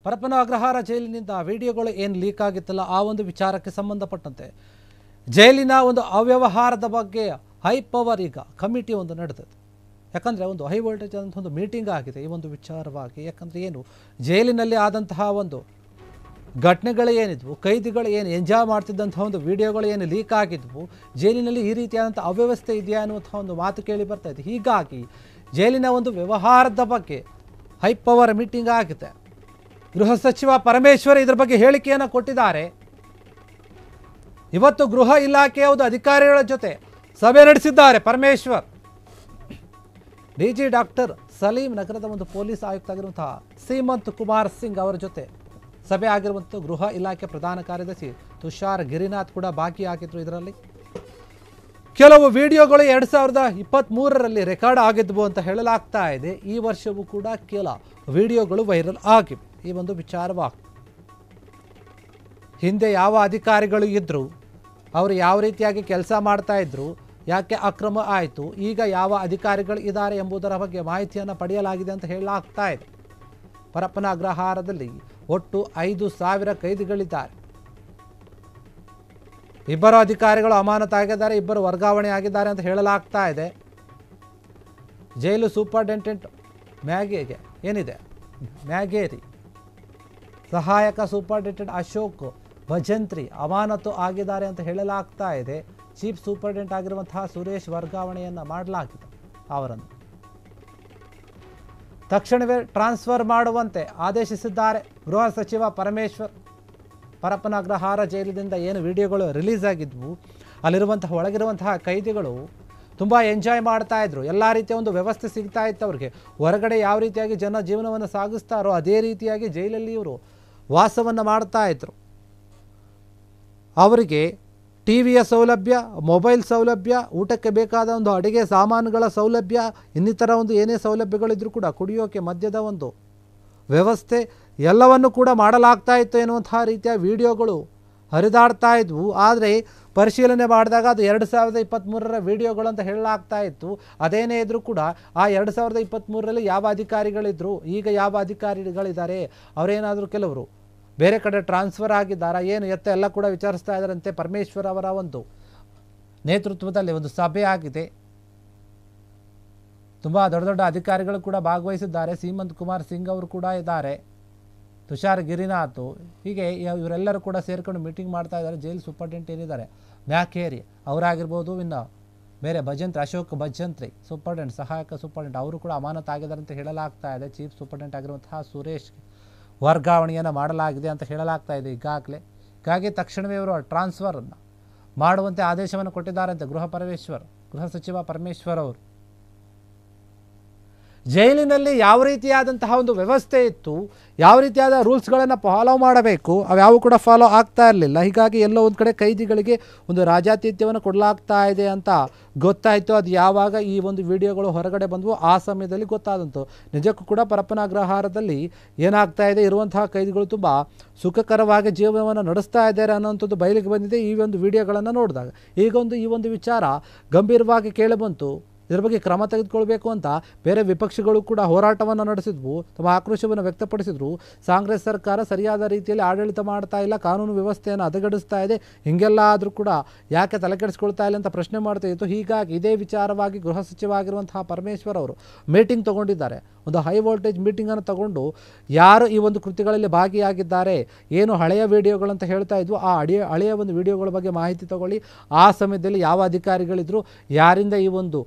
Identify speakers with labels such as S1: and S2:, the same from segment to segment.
S1: ಪರಪ್ಪನ ಅಗ್ರಹಾರ ಜೈಲಿನಿಂದ ವಿಡಿಯೋಗಳು ಏನು ಲೀಕ್ ಆಗಿತ್ತಲ್ಲ ಆ ಒಂದು ವಿಚಾರಕ್ಕೆ ಸಂಬಂಧಪಟ್ಟಂತೆ ಜೈಲಿನ ಒಂದು ಅವ್ಯವಹಾರದ ಬಗ್ಗೆ ಹೈ ಪವರ್ ಈಗ ಕಮಿಟಿ ಒಂದು ನಡೆದಿದೆ. ಯಾಕಂದರೆ ಒಂದು ಹೈ ವೋಲ್ಟೇಜ್ ಅಂತ ಒಂದು ಮೀಟಿಂಗ್ ಆಗಿದೆ ಈ ಒಂದು ವಿಚಾರವಾಗಿ. ಯಾಕಂದರೆ ಏನು ಜೈಲಿನಲ್ಲಿ ಆದಂತಹ ಒಂದು ಘಟನೆಗಳು ಏನಿದ್ವು, ಕೈದಿಗಳು ಏನು ಎಂಜಾಯ್ ಮಾಡ್ತಿದ್ದಂತಹ ಒಂದು ವಿಡಿಯೋಗಳು ಏನು ಲೀಕ್ ಆಗಿದ್ವು, ಜೈಲಿನಲ್ಲಿ ಈ ರೀತಿಯಾದಂಥ ಅವ್ಯವಸ್ಥೆ ಇದೆಯಾ ಅನ್ನುವಂಥ ಒಂದು ಮಾತು ಕೇಳಿ ಬರ್ತಾ ಇದೆ. ಹೀಗಾಗಿ ಜೈಲಿನ ಒಂದು ವ್ಯವಹಾರದ ಬಗ್ಗೆ ಹೈ ಪವರ್ ಮೀಟಿಂಗ್ ಆಗಿದೆ. ಗೃಹ ಸಚಿವ ಪರಮೇಶ್ವರ್ ಇದರ ಬಗ್ಗೆ ಹೇಳಿಕೆಯನ್ನು ಕೊಟ್ಟಿದ್ದಾರೆ. ಇವತ್ತು ಗೃಹ ಇಲಾಖೆಯ ಒಂದು ಅಧಿಕಾರಿಗಳ ಜೊತೆ ಸಭೆ ನಡೆಸಿದ್ದಾರೆ ಪರಮೇಶ್ವರ್. ಡಿಜಿ ಡಾಕ್ಟರ್ ಸಲೀಂ, ನಗರದ ಒಂದು ಪೊಲೀಸ್ ಆಯುಕ್ತ ಆಗಿರುವಂತಹ ಸೀಮಂತ್ ಕುಮಾರ್ ಸಿಂಗ್ ಅವರ ಜೊತೆ ಸಭೆ ಆಗಿರುವಂಥ ಗೃಹ ಇಲಾಖೆ ಪ್ರಧಾನ ಕಾರ್ಯದರ್ಶಿ ತುಷಾರ್ ಗಿರಿನಾಥ್ ಕೂಡ ಭಾಗಿಯಾಗಿದ್ರು. ಇದರಲ್ಲಿ ಕೆಲವು ವಿಡಿಯೋಗಳು 2023ರಲ್ಲಿ ರೆಕಾರ್ಡ್ ಆಗಿದ್ವು ಅಂತ ಹೇಳಲಾಗ್ತಾ ಇದೆ. ಈ ವರ್ಷವೂ ಕೂಡ ಕೆಲ ವಿಡಿಯೋಗಳು ವೈರಲ್ ಆಗಿವೆ. ಈ ಒಂದು ವಿಚಾರವಾಗಿ ಹಿಂದೆ ಯಾವ ಅಧಿಕಾರಿಗಳು ಇದ್ದರು, ಅವರು ಯಾವ ರೀತಿಯಾಗಿ ಕೆಲಸ ಮಾಡ್ತಾ ಇದ್ರು, ಯಾಕೆ ಅಕ್ರಮ ಆಯಿತು, ಈಗ ಯಾವ ಅಧಿಕಾರಿಗಳು ಇದ್ದಾರೆ ಎಂಬುದರ ಬಗ್ಗೆ ಮಾಹಿತಿಯನ್ನು ಪಡೆಯಲಾಗಿದೆ ಅಂತ ಹೇಳಲಾಗ್ತಾ ಇದೆ. ಪರಪ್ಪನ ಅಗ್ರಹಾರದಲ್ಲಿ ಒಟ್ಟು 5,000 ಕೈದಿಗಳಿದ್ದಾರೆ. 2 ಅಧಿಕಾರಿಗಳು ಅಮಾನತಾಗಿದ್ದಾರೆ, 2 ವರ್ಗಾವಣೆ ಆಗಿದ್ದಾರೆ ಅಂತ ಹೇಳಲಾಗ್ತಾ ಇದೆ. ಜೈಲು ಸೂಪರಿಂಟೆಂಡೆಂಟ್ ಮ್ಯಾಗೇರಿ, ಸಹಾಯಕ ಸೂಪರಿಂಟೆಂಡೆಂಟ್ ಅಶೋಕ್ ಭಜಂತ್ರಿ ಅಮಾನತು ಆಗಿದ್ದಾರೆ ಅಂತ ಹೇಳಲಾಗ್ತಾ ಇದೆ. ಚೀಫ್ ಸೂಪರಿಂಟೆಂಡೆಂಟ್ ಆಗಿರುವಂತಹ ಸುರೇಶ್ ವರ್ಗಾವಣೆಯನ್ನು ಮಾಡಲಾಗಿದೆ. ಅವರನ್ನು ತಕ್ಷಣವೇ ಟ್ರಾನ್ಸ್ಫರ್ ಮಾಡುವಂತೆ ಆದೇಶಿಸಿದ್ದಾರೆ ಗೃಹ ಸಚಿವ ಪರಮೇಶ್ವರ್. ಪರಪ್ಪನ ಅಗ್ರಹಾರ ಜೈಲಿನಿಂದ ಏನು ವಿಡಿಯೋಗಳು ರಿಲೀಸ್ ಆಗಿದ್ವು, ಅಲ್ಲಿರುವಂತಹ ಒಳಗಿರುವಂತಹ ಕೈದಿಗಳು ತುಂಬ ಎಂಜಾಯ್ ಮಾಡ್ತಾ ಇದ್ರು. ಎಲ್ಲ ರೀತಿಯ ಒಂದು ವ್ಯವಸ್ಥೆ ಸಿಗ್ತಾ ಇತ್ತು ಅವ್ರಿಗೆ. ಹೊರಗಡೆ ಯಾವ ರೀತಿಯಾಗಿ ಜನ ಜೀವನವನ್ನು ಸಾಗಿಸ್ತಾರೋ ಅದೇ ರೀತಿಯಾಗಿ ಜೈಲಲ್ಲಿ ಇವರು ವಾಸವನ್ನು ಮಾಡ್ತಾ ಇದ್ರು. ಅವರಿಗೆ ಟಿವಿಯ ಸೌಲಭ್ಯ, ಮೊಬೈಲ್ ಸೌಲಭ್ಯ, ಊಟಕ್ಕೆ ಬೇಕಾದ ಒಂದು ಅಡುಗೆ ಸಾಮಾನುಗಳ ಸೌಲಭ್ಯ, ಇನ್ನಿತರ ಒಂದು ಏನೇ ಸೌಲಭ್ಯಗಳಿದ್ರೂ ಕೂಡ ಕುಡಿಯೋಕೆ ಮದ್ಯದ ಒಂದು ವ್ಯವಸ್ಥೆ ಎಲ್ಲವನ್ನು ಕೂಡ ಮಾಡಲಾಗ್ತಾ ಇತ್ತು ಎನ್ನುವಂತಹ ರೀತಿಯ ವಿಡಿಯೋಗಳು ಹರಿದಾಡ್ತಾ ಇದ್ವು. ಆದರೆ ಪರಿಶೀಲನೆ ಮಾಡಿದಾಗ ಅದು 2023ರ ವಿಡಿಯೋಗಳು ಅಂತ ಹೇಳಲಾಗ್ತಾ ಇತ್ತು. ಅದೇನೇ ಇದ್ರೂ ಕೂಡ ಆ 2023ರಲ್ಲಿ ಯಾವ ಅಧಿಕಾರಿಗಳಿದ್ರು, ಈಗ ಯಾವ ಅಧಿಕಾರಿಗಳಿದ್ದಾರೆ, ಅವರೇನಾದರೂ ಕೆಲವರು ಬೇರೆ ಕಡೆ ಟ್ರಾನ್ಸ್ಫರ್ ಆಗಿದ್ದಾರಾ ಏನು ಎತ್ತ ಎಲ್ಲ ಕೂಡ ವಿಚಾರಿಸ್ತಾ ಇದ್ದಾರಂತೆ. ಪರಮೇಶ್ವರ್ ಅವರ ಒಂದು ನೇತೃತ್ವದಲ್ಲಿ ಒಂದು ಸಭೆ ಆಗಿದೆ. ತುಂಬ ದೊಡ್ಡ ಅಧಿಕಾರಿಗಳು ಕೂಡ ಭಾಗವಹಿಸಿದ್ದಾರೆ. ಸೀಮಂತ್ ಕುಮಾರ್ ಸಿಂಗ್ ಅವರು ಕೂಡ ಇದ್ದಾರೆ, ತುಷಾರ್ ಗಿರಿನಾಥ್, ಹೀಗೆ ಇವರೆಲ್ಲರೂ ಕೂಡ ಸೇರ್ಕೊಂಡು ಮೀಟಿಂಗ್ ಮಾಡ್ತಾ ಇದ್ದಾರೆ. ಜೈಲ್ ಸೂಪರಿಂಟೆಂಡೆಂಟ್ ಏನಿದ್ದಾರೆ ಮ್ಯಾಕೇರಿ ಅವರಾಗಿರ್ಬೋದು, ಇನ್ನು ಬೇರೆ ಅಶೋಕ್ ಭಜಂತ್ರಿ ಸೂಪರಿಂಟೆಂಡೆಂಟ್, ಸಹಾಯಕ ಸೂಪರಿಂಟೆಂಡೆಂಟ್ ಅವರು ಕೂಡ ಅಮಾನತಾಗಿದ್ದಾರೆ ಅಂತ ಹೇಳಲಾಗ್ತಾ ಇದೆ. ಚೀಫ್ ಸೂಪರಿಂಟೆಂಡೆಂಟ್ ಆಗಿರುವಂತಹ ಸುರೇಶ್ ವರ್ಗಾವಣೆಯನ್ನು ಮಾಡಲಾಗಿದೆ ಅಂತ ಹೇಳಲಾಗ್ತಾ ಇದೆ ಈಗಾಗಲೇ. ಹೀಗಾಗಿ ತಕ್ಷಣವೇ ಇವರು ಟ್ರಾನ್ಸ್ಫರನ್ನು ಮಾಡುವಂತೆ ಆದೇಶವನ್ನು ಕೊಟ್ಟಿದ್ದಾರಂತೆ ಗೃಹ ಸಚಿವ ಪರಮೇಶ್ವರ್ ಅವರು. ಜೈಲಿನಲ್ಲಿ ಯಾವ ರೀತಿಯಾದಂತಹ ಒಂದು ವ್ಯವಸ್ಥೆ ಇತ್ತು, ಯಾವ ರೀತಿಯಾದ ರೂಲ್ಸ್ಗಳನ್ನು ಫಾಲೋ ಮಾಡಬೇಕು, ಅವ್ಯಾವು ಕೂಡ ಫಾಲೋ ಆಗ್ತಾ ಇರಲಿಲ್ಲ. ಹೀಗಾಗಿ ಎಲ್ಲೋ ಒಂದು ಕಡೆ ಕೈದಿಗಳಿಗೆ ಒಂದು ರಾಜಾತಿಥ್ಯವನ್ನು ಕೊಡಲಾಗ್ತಾ ಇದೆ ಅಂತ ಗೊತ್ತಾಯಿತು. ಅದು ಯಾವಾಗ ಈ ಒಂದು ವಿಡಿಯೋಗಳು ಹೊರಗಡೆ ಬಂದವು ಆ ಸಮಯದಲ್ಲಿ ಗೊತ್ತಾದಂತು. ನಿಜಕ್ಕೂ ಕೂಡ ಪರಪ್ಪನ ಅಗ್ರಹಾರದಲ್ಲಿ ಏನಾಗ್ತಾ ಇದೆ, ಇರುವಂತಹ ಕೈದಿಗಳು ತುಂಬ ಸುಖಕರವಾಗಿ ಜೀವನವನ್ನು ನಡೆಸ್ತಾ ಇದ್ದಾರೆ ಅನ್ನೋಂಥದ್ದು ಬಯಲಿಗೆ ಬಂದಿದೆ ಈ ಒಂದು ವಿಡಿಯೋಗಳನ್ನು ನೋಡಿದಾಗ. ಈ ಒಂದು ವಿಚಾರ ಗಂಭೀರವಾಗಿ ಕೇಳಿಬಂತು. ಇದರ ಬಗ್ಗೆ ಕ್ರಮ ತೆಗೆದುಕೊಳ್ಬೇಕು ಅಂತ ಬೇರೆ ವಿಪಕ್ಷಗಳು ಕೂಡ ಹೋರಾಟವನ್ನು ನಡೆಸಿದ್ವು, ತಮ್ಮ ಆಕ್ರೋಶವನ್ನು ವ್ಯಕ್ತಪಡಿಸಿದ್ರು. ಕಾಂಗ್ರೆಸ್ ಸರ್ಕಾರ ಸರಿಯಾದ ರೀತಿಯಲ್ಲಿ ಆಡಳಿತ ಮಾಡ್ತಾ ಇಲ್ಲ, ಕಾನೂನು ವ್ಯವಸ್ಥೆಯನ್ನು ಹದಗೆಡಿಸ್ತಾ ಇದೆ, ಹಿಂಗೆಲ್ಲ ಆದರೂ ಕೂಡ ಯಾಕೆ ತಲೆಕೆಡಿಸ್ಕೊಳ್ತಾ ಇಲ್ಲ ಅಂತ ಪ್ರಶ್ನೆ ಮಾಡ್ತಾ ಇತ್ತು. ಹೀಗಾಗಿ ಇದೇ ವಿಚಾರವಾಗಿ ಗೃಹ ಸಚಿವ ಆಗಿರುವಂತಹ ಪರಮೇಶ್ವರ್ ಅವರು ಮೀಟಿಂಗ್ ತಗೊಂಡಿದ್ದಾರೆ. ಒಂದು ಹೈ ವೋಲ್ಟೇಜ್ ಮೀಟಿಂಗನ್ನು ತಗೊಂಡು ಯಾರು ಈ ಒಂದು ಕೃತ್ಯಗಳಲ್ಲಿ ಭಾಗಿಯಾಗಿದ್ದಾರೆ, ಏನು ಹಳೆಯ ವಿಡಿಯೋಗಳಂತ ಹೇಳ್ತಾ ಇದ್ವು, ಆ ಹಳೆಯ ಒಂದು ವಿಡಿಯೋಗಳ ಬಗ್ಗೆ ಮಾಹಿತಿ ತಗೊಳ್ಳಿ. ಆ ಸಮಯದಲ್ಲಿ ಯಾವ ಅಧಿಕಾರಿಗಳಿದ್ರು, ಯಾರಿಂದ ಈ ಒಂದು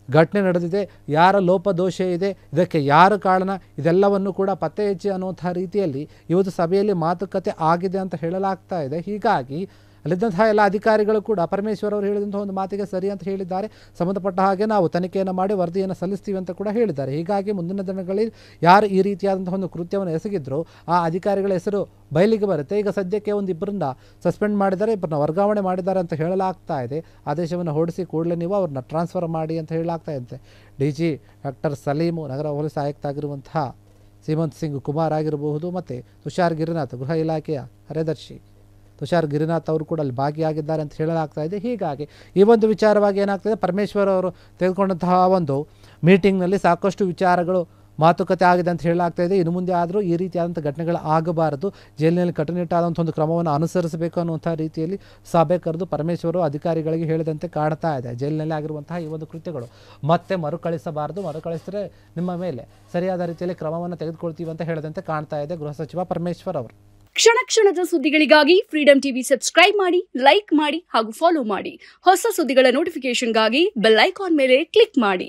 S1: ಘಟನೆ ನಡೆದಿದೆ, ಯಾರ ಲೋಪದೋಷ ಇದೆ, ಇದಕ್ಕೆ ಯಾರು ಕಾರಣ, ಇದೆಲ್ಲವನ್ನು ಕೂಡ ಪತ್ತೆ ಹಚ್ಚಿ ಅನ್ನುವಂಥ ರೀತಿಯಲ್ಲಿ ಇವತ್ತು ಸಭೆಯಲ್ಲಿ ಮಾತುಕತೆ ಆಗಿದೆ ಅಂತ ಹೇಳಲಾಗ್ತಾ ಇದೆ. ಹೀಗಾಗಿ ಅಲ್ಲಿದ್ದಂತಹ ಎಲ್ಲ ಅಧಿಕಾರಿಗಳು ಕೂಡ ಪರಮೇಶ್ವರ್ ಅವರು ಹೇಳಿದಂಥ ಒಂದು ಮಾತಿಗೆ ಸರಿ ಅಂತ ಹೇಳಿದ್ದಾರೆ. ಸಂಬಂಧಪಟ್ಟ ಹಾಗೆ ನಾವು ತನಿಖೆಯನ್ನು ಮಾಡಿ ವರದಿಯನ್ನು ಸಲ್ಲಿಸ್ತೀವಿ ಅಂತ ಕೂಡ ಹೇಳಿದ್ದಾರೆ. ಹೀಗಾಗಿ ಮುಂದಿನ ದಿನಗಳಲ್ಲಿ ಯಾರು ಈ ರೀತಿಯಾದಂತಹ ಒಂದು ಕೃತ್ಯವನ್ನು ಎಸಗಿದ್ರು ಆ ಅಧಿಕಾರಿಗಳ ಹೆಸರು ಬಯಲಿಗೆ ಬರುತ್ತೆ. ಈಗ ಸದ್ಯಕ್ಕೆ ಒಂದು 2 ಸಸ್ಪೆಂಡ್ ಮಾಡಿದ್ದಾರೆ, 2 ವರ್ಗಾವಣೆ ಮಾಡಿದ್ದಾರೆ ಅಂತ ಹೇಳಲಾಗ್ತಾ ಇದೆ. ಆದೇಶವನ್ನು ಹೊರಡಿಸಿ ಕೂಡಲೇ ನೀವು ಅವ್ರನ್ನ ಟ್ರಾನ್ಸ್ಫರ್ ಮಾಡಿ ಅಂತ ಹೇಳಲಾಗ್ತಾ ಇದೆ. ಡಿಜಿ ಡಾಕ್ಟರ್ ಸಲೀಮು, ನಗರ ಪೊಲೀಸ್ ಆಯುಕ್ತ ಆಗಿರುವಂತಹ ಸೀಮಂತ್ ಸಿಂಗ್ ಕುಮಾರ್ ಆಗಿರಬಹುದು, ಮತ್ತು ತುಷಾರ್ ಗಿರಿನಾಥ್ ಗೃಹ ಇಲಾಖೆಯ ಕಾರ್ಯದರ್ಶಿ ತುಷಾರ್ ಗಿರಿನಾಥ್ ಅವರು ಕೂಡ ಅಲ್ಲಿ ಭಾಗಿಯಾಗಿದ್ದಾರೆ ಅಂತ ಹೇಳಲಾಗ್ತಾ ಇದೆ. ಹೀಗಾಗಿ ಈ ಒಂದು ವಿಚಾರವಾಗಿ ಏನಾಗ್ತದೆ, ಪರಮೇಶ್ವರ್ ಅವರು ತೆಗೆದುಕೊಂಡಂತಹ ಒಂದು ಮೀಟಿಂಗ್ನಲ್ಲಿ ಸಾಕಷ್ಟು ವಿಚಾರಗಳು ಮಾತುಕತೆ ಆಗಿದೆ ಅಂತ ಹೇಳಲಾಗ್ತಾ ಇದೆ. ಇನ್ನು ಮುಂದೆ ಆದರೂ ಈ ರೀತಿಯಾದಂಥ ಘಟನೆಗಳು ಆಗಬಾರದು, ಜೈಲಿನಲ್ಲಿ ಕಟ್ಟುನಿಟ್ಟಾದಂಥ ಒಂದು ಕ್ರಮವನ್ನು ಅನುಸರಿಸಬೇಕು ಅನ್ನುವಂಥ ರೀತಿಯಲ್ಲಿ ಸಭೆ ಕರೆದು ಪರಮೇಶ್ವರು ಅಧಿಕಾರಿಗಳಿಗೆ ಹೇಳಿದಂತೆ ಕಾಡ್ತಾ ಇದೆ. ಜೈಲಿನಲ್ಲಿ ಆಗಿರುವಂತಹ ಈ ಒಂದು ಕೃತ್ಯಗಳು ಮತ್ತೆ ಮರುಕಳಿಸಬಾರದು, ಮರುಕಳಿಸಿದ್ರೆ ನಿಮ್ಮ ಮೇಲೆ ಸರಿಯಾದ ರೀತಿಯಲ್ಲಿ ಕ್ರಮವನ್ನು ತೆಗೆದುಕೊಳ್ತೀವಿ ಅಂತ ಹೇಳಿದಂತೆ ಕಾಣ್ತಾ ಇದೆ ಗೃಹ ಸಚಿವ ಪರಮೇಶ್ವರ್ ಅವರು.
S2: ಕ್ಷಣ ಕ್ಷಣದ ಸುದ್ದಿಗಳಿಗಾಗಿ ಫ್ರೀಡಂ ಟಿವಿ ಸಬ್ಸ್ಕ್ರೈಬ್ ಮಾಡಿ, ಲೈಕ್ ಮಾಡಿ ಹಾಗೂ ಫಾಲೋ ಮಾಡಿ. ಹೊಸ ಸುದ್ದಿಗಳ ನೋಟಿಫಿಕೇಶನ್ಗಾಗಿ ಬೆಲ್ ಐಕಾನ್ ಮೇಲೆ ಕ್ಲಿಕ್ ಮಾಡಿ.